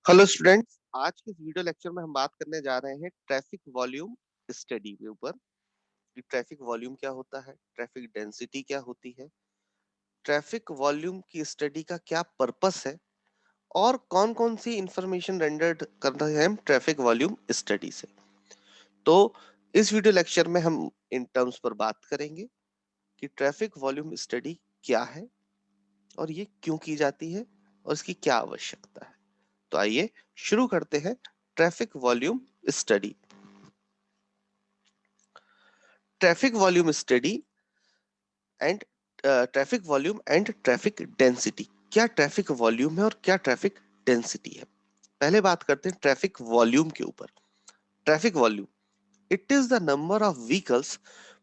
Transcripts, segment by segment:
Hello students, आज के इस वीडियो लेक्चर में हम बात करने जा रहे हैं ट्रैफिक वॉल्यूम स्टडी के ऊपर कि ट्रैफिक वॉल्यूम क्या होता है, ट्रैफिक डेंसिटी क्या होती है, ट्रैफिक वॉल्यूम की स्टडी का क्या पर्पस है और कौन-कौन सी इंफॉर्मेशन रेंडर्ड कर रहे हैं हम ट्रैफिक वॉल्यूम स्टडी से। तो इस वीडियो लेक्चर में हम इन टर्म्स पर बात करेंगे कि ट्रैफिक वॉल्यूम स्टडी क्या है और ये क्यों की जाती है और इसकी क्या आवश्यकता है। तो आइए शुरू करते हैं traffic volume study. Traffic volume study and traffic volume and traffic density. क्या ट्रैफिक वॉल्यूम है और क्या ट्रैफिक डेंसिटी है। पहले बात करते हैं ट्रैफिक वॉल्यूम के ऊपर। Traffic volume, it is the number of vehicles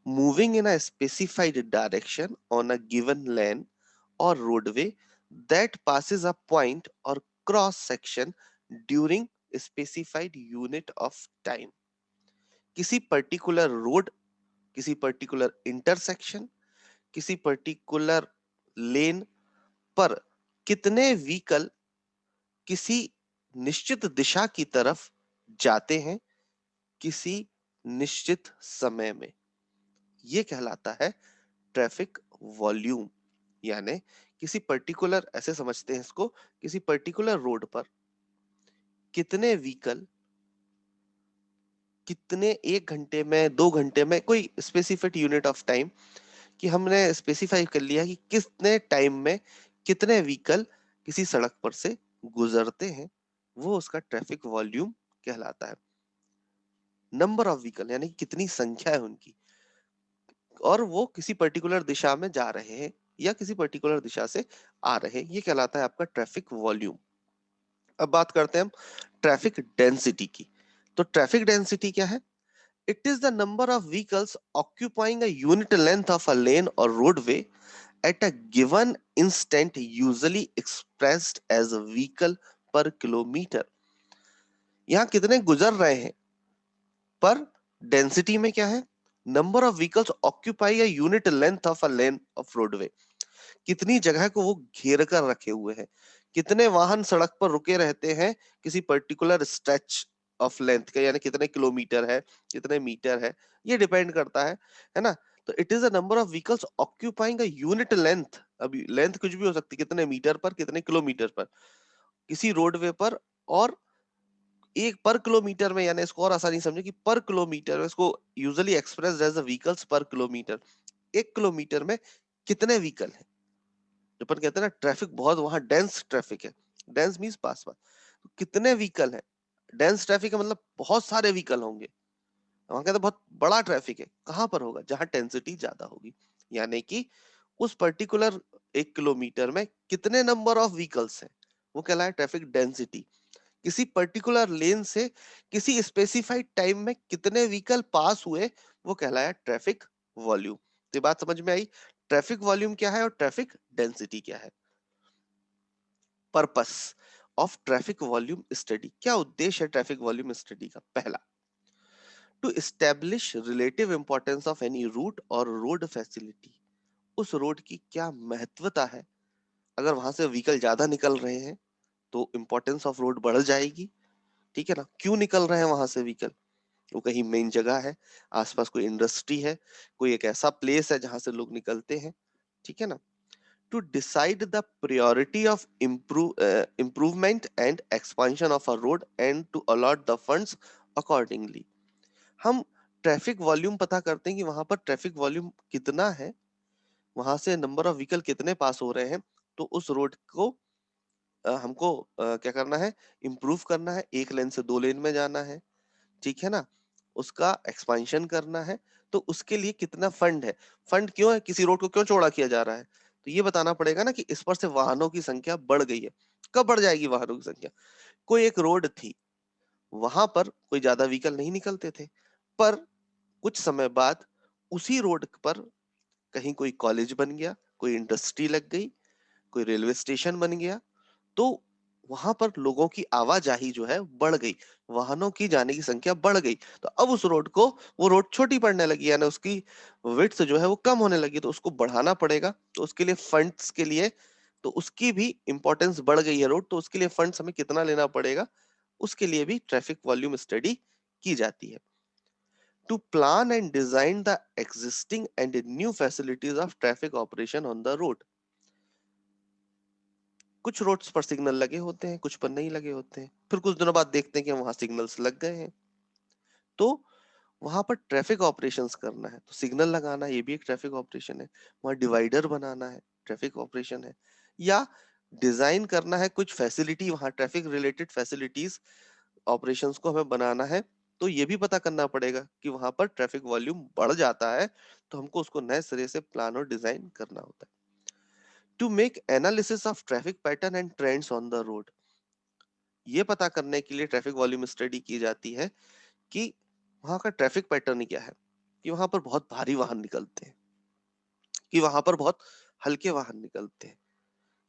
moving in a specified direction on a given lane or roadway that passes a point or cross section during a specified unit of time। किसी particular road, किसी particular intersection, किसी particular लेन पर कितने vehicle किसी निश्चित दिशा की तरफ जाते हैं किसी निश्चित समय में, ये कहलाता है ट्रैफिक वॉल्यूम। यानी किसी पर्टिकुलर, ऐसे समझते हैं इसको, किसी पर्टिकुलर रोड पर कितने व्हीकल कितने, 1 घंटे में, 2 घंटे में, कोई स्पेसिफिक यूनिट ऑफ टाइम कि हमने स्पेसिफाई कर लिया कि कितने टाइम में कितने व्हीकल किसी सड़क पर से गुजरते हैं, वो उसका ट्रैफिक वॉल्यूम कहलाता है। नंबर ऑफ व्हीकल यानी कितनी संख्या है उनकी और वो किसी पर्टिकुलर दिशा में जा रहे हैं या किसी पर्टिकुलर दिशा से आ रहे हैं, ये कहलाता है आपका ट्रैफिक वॉल्यूम। अब बात करते हैं हम ट्रैफिक डेंसिटी की। तो ट्रैफिक डेंसिटी क्या है? It is the number of vehicles occupying a unit length of a lane और roadway at a given instant, usually expressed as a vehicle per kilometer। यहाँ कितने गुजर रहे हैं, पर डेंसिटी में क्या है? Number of vehicles occupy a unit length of a lane of roadway. कितनी जगह को वो घेर कर रखे हुए हैं, कितने वाहन सड़क पर रुके रहते हैं किसी पर्टिकुलर स्ट्रेच ऑफ लेंथ का, यानी कितने किलोमीटर है, कितने मीटर है, ये डिपेंड करता है ना। तो it is a number of vehicles occupying a unit length. अभी लेंथ कुछ भी हो सकती है, कितने मीटर पर, कितने किलोमीटर पर किसी रोडवे पर, और एक पर किलोमीटर में, यानी इसको और आसानी समझे कि पर किलोमीटर में, इसको यूजुअली एक्सप्रेस्ड एज व्हीकल्स पर किलोमीटर। 1 किलोमीटर में कितने व्हीकल है। जो अपन कहते हैं ना ट्रैफिक बहुत वहां डेंस ट्रैफिक है, डेंस मींस पास पास, तो कितने व्हीकल है। डेंस ट्रैफिक है मतलब बहुत सारे व्हीकल होंगे। वहां कहते हैं बहुत बड़ा ट्रैफिक है, कहां पर होगा? जहां डेंसिटी ज्यादा होगी। यानी कि उस पर्टिकुलर 1 किलोमीटर में कितने नंबर ऑफ व्हीकल्स हैं, वो कहलाए ट्रैफिक डेंसिटी। किसी पर्टिकुलर लेन से किसी स्पेसिफाइड टाइम में कितने व्हीकल पास हुए, वो कहलाया ट्रैफिक वॉल्यूम। तो ये बात समझ में आई, ट्रैफिक वॉल्यूम क्या है और ट्रैफिक डेंसिटी क्या है। Purpose of traffic volume study, क्या उद्देश्य है ट्रैफिक वॉल्यूम स्टडी का? पहला, to establish relative importance of any route और रोड फैसिलिटी। उस रोड की क्या महत्वता है, अगर वहां से व्हीकल ज्यादा निकल रहे हैं तो इंपॉर्टेंस ऑफ रोड बढ़ जाएगी। ठीक है ना, क्यों निकल रहे हैं वहां से व्हीकल? वो कहीं मेन जगह है, आसपास कोई इंडस्ट्री है, कोई एक ऐसा प्लेस है जहां से लोग निकलते हैं। ठीक है ना। To decide the priority of improvement and expansion of a road and to allot the funds accordingly। हम ट्रैफिक वॉल्यूम पता करते हैं कि वहां पर ट्रैफिक वॉल्यूम कितना है, वहां से नंबर ऑफ व्हीकल कितने पास हो रहे हैं, तो उस रोड को हमको क्या करना है? इम्प्रूव करना है, 1 लेन से 2 लेन में जाना है। ठीक है ना, उसका एक्सपेंशन करना है, तो उसके लिए कितना फंड है। फंड क्यों है, किसी रोड को क्यों चौड़ा किया जा रहा है, तो ये बताना पड़ेगा ना कि इस पर से वाहनों की संख्या बढ़ गई है। कब बढ़ जाएगी वाहनों की संख्या? कोई एक रोड थी, वहां पर कोई ज्यादा व्हीकल नहीं निकलते थे, पर कुछ समय बाद उसी रोड पर कहीं कोई कॉलेज बन गया, कोई इंडस्ट्री लग गई, कोई रेलवे स्टेशन बन गया, तो वहां पर लोगों की आवाजाही जो है बढ़ गई, वाहनों की जाने की संख्या बढ़ गई। तो अब उस रोड को, वो रोड छोटी पड़ने लगी, यानी उसकी विड्थ जो है वो कम होने लगी, तो उसको बढ़ाना पड़ेगा। तो उसके लिए फंड्स के लिए तो उसकी भी इंपॉर्टेंस बढ़ गई है रोड, तो उसके लिए फंड्स हमें कितना लेना पड़ेगा, उसके लिए भी ट्रैफिक वॉल्यूम स्टडी की जाती है। To plan and design the existing and new facilities of traffic operation on the road. कुछ रोड्स पर सिग्नल लगे होते हैं, कुछ पर नहीं लगे होते हैं, फिर कुछ दिनों बाद देखते हैं कि वहां सिग्नल्स लग गए हैं, तो वहां पर ट्रैफिक ऑपरेशंस करना है तो सिग्नल लगाना ये भी एक ट्रैफिक ऑपरेशन है, वहां डिवाइडर बनाना है ट्रैफिक ऑपरेशन है, या डिजाइन करना है कुछ फैसिलिटी, वहां ट्रैफिक रिलेटेड फैसिलिटीज ऑपरेशंस को हमें बनाना है, तो ये भी पता करना पड़ेगा कि वहां पर ट्रैफिक वॉल्यूम बढ़ जाता है, तो हमको उसको नए सिरे से प्लान और डिजाइन करना होता है। To make analysis of traffic pattern and trends on the road, ये पता करने के लिए ट्रैफिक वॉल्यूम स्टडी की जाती है कि वहां का ट्रैफिक पैटर्न क्या है, कि वहां पर बहुत भारी वाहन निकलते हैं, कि वहां पर बहुत हल्के वाहन निकलते हैं,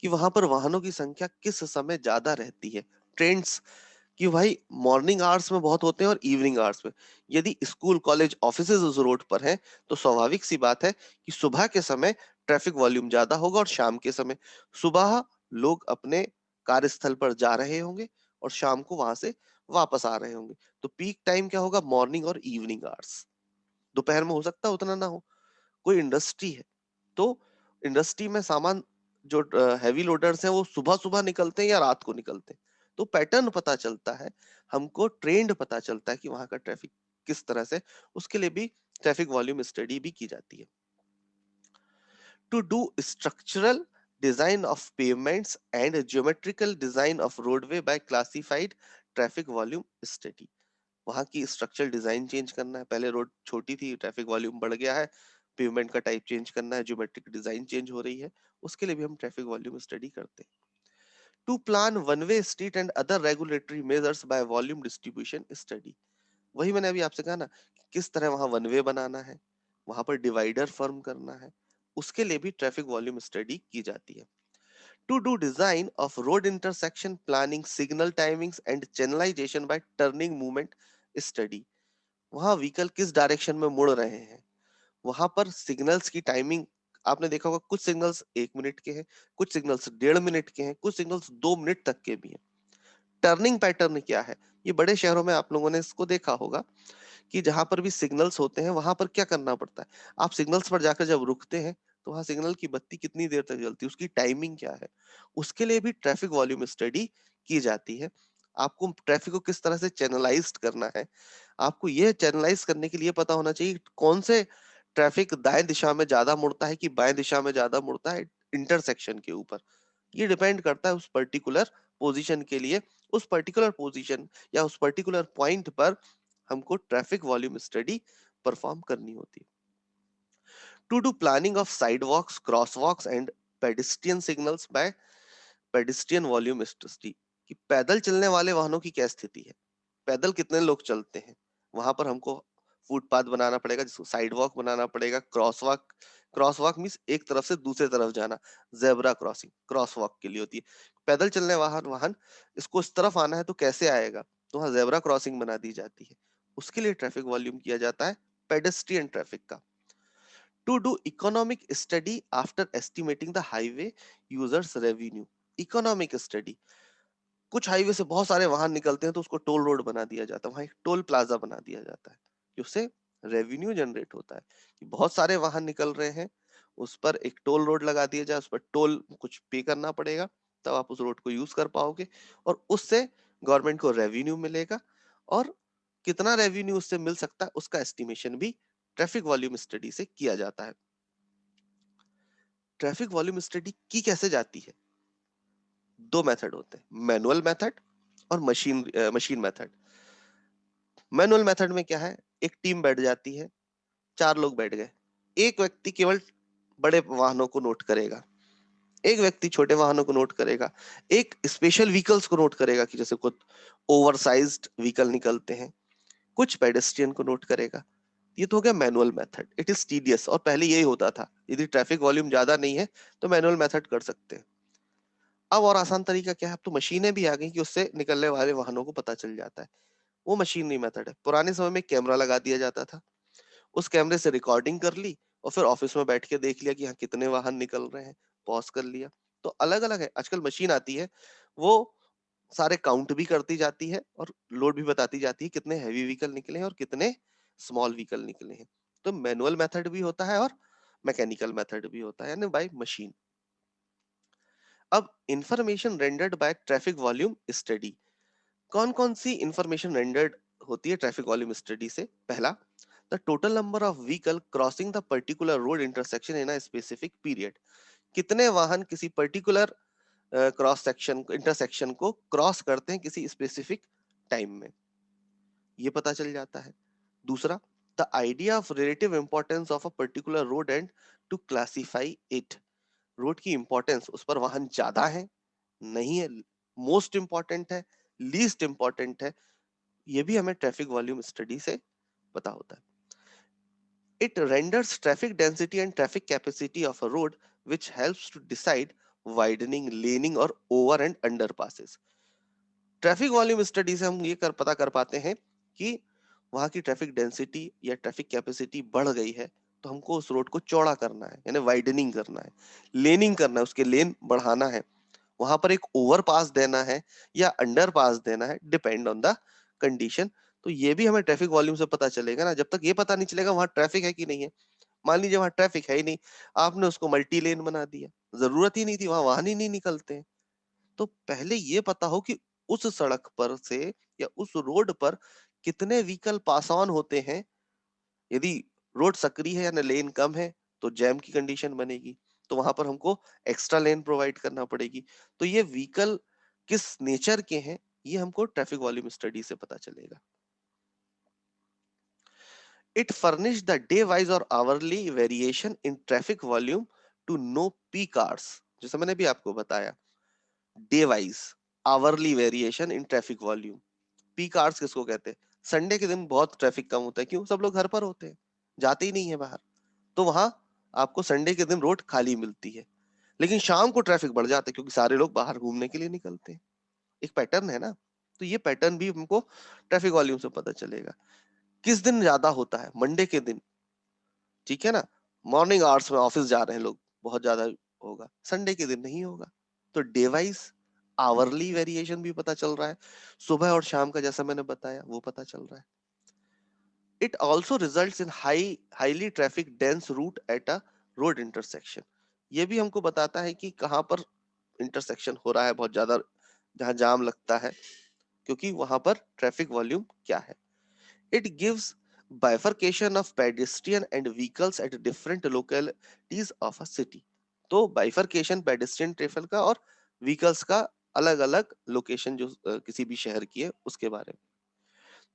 कि वहां पर वाहनों की संख्या किस समय ज्यादा रहती है, ट्रेंड्स, कि भाई मॉर्निंग आवर्स में बहुत होते हैं और इवनिंग आवर्स में। यदि स्कूल कॉलेज ऑफिसेज उस रोड पर हैं तो स्वाभाविक सी बात है कि सुबह के समय ट्रैफिक वॉल्यूम ज्यादा होगा और शाम के समय, सुबह लोग अपने कार्यस्थल पर जा रहे होंगे और शाम को वहां से वापस आ रहे होंगे, तो पीक टाइम क्या होगा, मॉर्निंग और इवनिंग आवर्स। दोपहर में हो सकता है उतना ना हो, कोई इंडस्ट्री है तो इंडस्ट्री में सामान जो हैवी लोडर्स हैं वो सुबह सुबह निकलते हैं या रात को निकलते हैं, तो पैटर्न पता चलता है, हमको ट्रेंड पता चलता है कि वहां का ट्रैफिक किस तरह से, उसके लिए भी ट्रैफिक वॉल्यूम स्टडी भी की जाती है। To do structural design of pavements and geometrical design of roadway by classified traffic volume study, वहां की स्ट्रक्चरल डिजाइन चेंज करना है, पहले रोड छोटी थी ट्रैफिक वॉल्यूम बढ़ गया है, पेवमेंट का टाइप चेंज करना है, ज्योमेट्रिक डिजाइन चेंज हो रही है, उसके लिए भी हम ट्रैफिक वॉल्यूम स्टडी करते हैं। To plan one way street and other regulatory measures by volume distribution study, वही मैंने अभी आपसे कहा ना कि किस तरह वहां वन वे बनाना है, वहां पर डिवाइडर फॉर्म करना है, उसके लिए भी ट्रैफिक वॉल्यूम स्टडी की जाती है। To do design of road intersection planning signal timings and channelisation by turning movement study, वहां व्हीकल किस डायरेक्शन में मुड़ रहे हैं, वहां पर सिग्नल्स की टाइमिंग, आपने देखा होगा कुछ सिग्नल्स 1 मिनट के हैं, कुछ सिग्नल्स 1.5 मिनट के हैं, कुछ सिग्नल्स 2 मिनट तक के भी हैं। टर्निंग पैटर्न क्या है, ये बड़े शहरों में आप लोगों ने इसको देखा होगा कि जहां पर भी सिग्नल्स होते हैं वहां पर क्या करना पड़ता है, आप सिग्नल्स पर जाकर जब रुकते हैं तो वहां सिग्नल की बत्ती कितनी देर तक जलती है, उसकी टाइमिंग क्या है, उसके लिए भी ट्रैफिक वॉल्यूम स्टडी की जाती है। आपको ट्रैफिक को किस तरह से चैनलाइज करना है, आपको ये चैनलाइज करने के लिए पता होना चाहिए कौन से ट्रैफिक दाएं दिशा में ज्यादा मुड़ता है कि बाएं दिशा में ज्यादा मुड़ता है इंटरसेक्शन के ऊपर, ये डिपेंड करता है उस पर्टिकुलर पोजीशन के लिए, उस पर्टिकुलर पोजीशन या उस पर्टिकुलर पॉइंट पर हमको ट्रैफिक वॉल्यूम स्टडी परफॉर्म करनी होती है। To do planning of sidewalks crosswalks and pedestrian signals by pedestrian volume study, कि पैदल चलने वाले वाहनों की क्या स्थिति है, पैदल कितने लोग चलते हैं, वहां पर हमको फुटपाथ बनाना पड़ेगा जिसको साइड वॉक बनाना पड़ेगा, क्रॉस वॉक मीन्स एक तरफ से दूसरे तरफ जाना, जेब्रा क्रॉसिंग क्रॉस वॉक के लिए होती है, पैदल चलने वाहन वाहन इसको इस तरफ आना है तो कैसे आएगा, तो वहां जेब्रा क्रॉसिंग बना दी जाती है, उसके लिए ट्रैफिक वॉल्यूम किया जाता है पेडेस्ट्रियन ट्रैफिक का। To do economic study after estimating the highway users revenue, economic study, कुछ हाईवे से बहुत सारे वाहन निकलते हैं तो उसको टोल रोड बना दिया जाता है, वहां एक टोल प्लाजा बना दिया जाता है, उससे रेवेन्यू जनरेट होता है कि बहुत सारे वाहन निकल रहे हैं, उस पर एक टोल रोड लगा दिया जाए, उस पर टोल कुछ पे करना पड़ेगा, तब आप उस रोड को यूज कर पाओगे और उससे गवर्नमेंट को रेवेन्यू मिलेगा, और कितना रेवेन्यू उससे मिल सकता है उसका एस्टिमेशन भी ट्रैफिक वॉल्यूम स्टडी से किया जाता है। ट्रैफिक वॉल्यूम स्टडी की कैसे जाती है, दो मेथड होते हैं, मैनुअल मेथड और मशीन मेथड। मैनुअल मेथड में क्या है, एक टीम बैठ जाती है, 4 लोग बैठ गए, एक व्यक्ति केवल बड़े वाहनों को नोट करेगा, एक व्यक्ति छोटे वाहनों को नोट करेगा, एक स्पेशल व्हीकल्स को नोट करेगा कि जैसे कुछ ओवरसाइज्ड व्हीकल निकलते हैं, कुछ पेडेस्ट्रियन को नोट करेगा। ये तो हो गया manual method, it is tedious, और पहले यही होता था, यदि ट्रैफिक वॉल्यूम ज्यादा नहीं है तो मैनुअल मेथड कर सकते हैं। अब और आसान तरीका क्या है, अब तो मशीनें भी आ गई कि उससे निकलने वाले वाहनों को पता चल जाता है, वो मशीनरी मेथड है। पुराने समय में कैमरा लगा दिया जाता था, उस कैमरे से रिकॉर्डिंग कर ली और फिर ऑफिस में बैठ के देख लिया कि हाँ कितने वाहन निकल रहे हैं, पॉज कर लिया, तो अलग अलग है, आजकल मशीन आती है, वो सारे काउंट भी करती जाती है और लोड भी बताती जाती है, कितने हैवी व्हीकल निकले हैं और कितने स्मॉल व्हीकल निकले हैं। तो मैनुअल मेथड भी होता है और मैकेनिकल मेथड भी होता है, यानी बाय मशीन। अब information rendered by traffic volume study, कौन कौन सी इंफॉर्मेशन रेंडर्ड होती है ट्रैफिक वॉल्यूम स्टडी से? पहला, the total number of vehicle crossing the particular road intersection in a specific period, कितने वाहन किसी पर्टिकुलर क्रॉस सेक्शन इंटरसेक्शन को क्रॉस करते हैं किसी स्पेसिफिक टाइम में, ये पता चल जाता है। दूसरा, the idea of relative importance of a particular road and to classify it, road की इंपॉर्टेंस, उस पर वाहन ज्यादा है, नहीं है, मोस्ट इंपॉर्टेंट है, लीस्ट इंपॉर्टेंट है, ये भी हमें ट्रैफिक वॉल्यूम स्टडी से पता होता है। It renders traffic density and traffic capacity of a road which helps to decide widening, laning और over and under passes. Traffic volume study से हम ये पता कर पाते हैं कि वहां की ट्रैफिक डेंसिटी या ट्रैफिक कैपेसिटी बढ़ गई है, तो हमको उस रोड को चौड़ा करना है, यानी वाइडनिंग करना है, लेनिंग करना है, उसके लेन बढ़ाना है, वहां पर एक ओवर पास देना है या अंडर पास देना है, डिपेंड ऑन द कंडीशन। तो ये भी हमें ट्रैफिक वॉल्यूम से पता चलेगा ना, जब तक ये पता नहीं चलेगा वहां ट्रैफिक है कि नहीं है। मान लीजिए वहां ट्रैफिक है ही नहीं, आपने उसको मल्टी लेन बना दिया, जरूरत ही नहीं थी, वहां वाहन ही नहीं निकलते हैं। तो पहले ये पता हो कि उस सड़क पर से या उस रोड पर कितने व्हीकल पास ऑन होते हैं। यदि रोड सक्रिय है या लेन कम है तो जैम की कंडीशन बनेगी, तो वहां पर हमको एक्स्ट्रा लेन प्रोवाइड करना पड़ेगी। तो ये व्हीकल किस नेचर के हैं, ये हमको ट्रैफिक वॉल्यूम स्टडी से पता चलेगा। It furnish the day wise और hourly variation in traffic volume to know peak hours, जैसे मैंने भी आपको बताया, day wise hourly variation in traffic volume. Peak hours किसको कहते हैं? संडे के दिन बहुत ट्रैफिक कम होता है, क्यों? सब लोग घर पर होते हैं, जाते ही नहीं है बाहर, तो वहां आपको संडे के दिन रोड खाली मिलती है। लेकिन शाम को ट्रैफिक बढ़ जाता है क्योंकि सारे लोग बाहर घूमने के लिए निकलते हैं। एक पैटर्न है ना, तो ये पैटर्न भी हमको ट्रैफिक वॉल्यूम से पता चलेगा। किस दिन ज्यादा होता है? मंडे के दिन, ठीक है ना, मॉर्निंग आवर्स में ऑफिस जा रहे हैं लोग, बहुत ज्यादा होगा, संडे के दिन नहीं होगा। तो डे वाइज आवरली वेरिएशन भी पता चल रहा है, सुबह और शाम का जैसा मैंने बताया वो पता चल रहा है। It also result in highly traffic dense route at a road intersection, ये भी हमको बताता है कि कहाँ पर इंटरसेक्शन हो रहा है बहुत ज्यादा, जहां जाम लगता है, क्योंकि वहां पर ट्रैफिक वॉल्यूम क्या है। It gives bifurcation of pedestrian and vehicles at different localities of a city, तो बाइफर्केशन पेडेस्ट्रियन ट्रैफिक का और व्हीकल्स का अलग अलग लोकेशन जो किसी भी शहर की है उसके बारे में।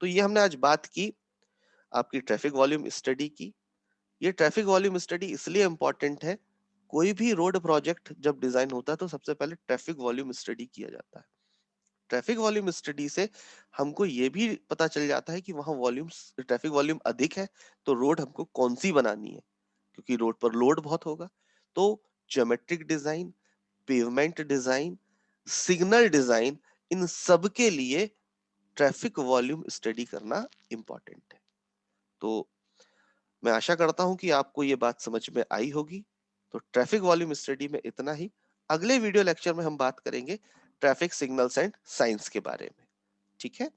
तो ये हमने आज बात की आपकी ट्रैफिक वॉल्यूम स्टडी की। ये ट्रैफिक वॉल्यूम स्टडी इसलिए इंपॉर्टेंट है, कोई भी रोड प्रोजेक्ट जब डिजाइन होता है तो सबसे पहले ट्रैफिक वॉल्यूम स्टडी किया जाता है। ट्रैफिक वॉल्यूम स्टडी से हमको ये भी पता चल जाता है कि वहां वॉल्यूम, ट्रैफिक वॉल्यूम अधिक है तो रोड हमको कौन सी बनानी है, क्योंकि रोड पर लोड बहुत होगा। तो geometric design, pavement design, signal design, इन सब के लिए ट्रैफिक वॉल्यूम स्टडी करना इंपॉर्टेंट है। तो मैं आशा करता हूं कि आपको ये बात समझ में आई होगी। तो ट्रैफिक वॉल्यूम स्टडी में इतना ही। अगले वीडियो लेक्चर में हम बात करेंगे ट्रैफिक सिग्नल्स एंड साइंस के बारे में। ठीक है।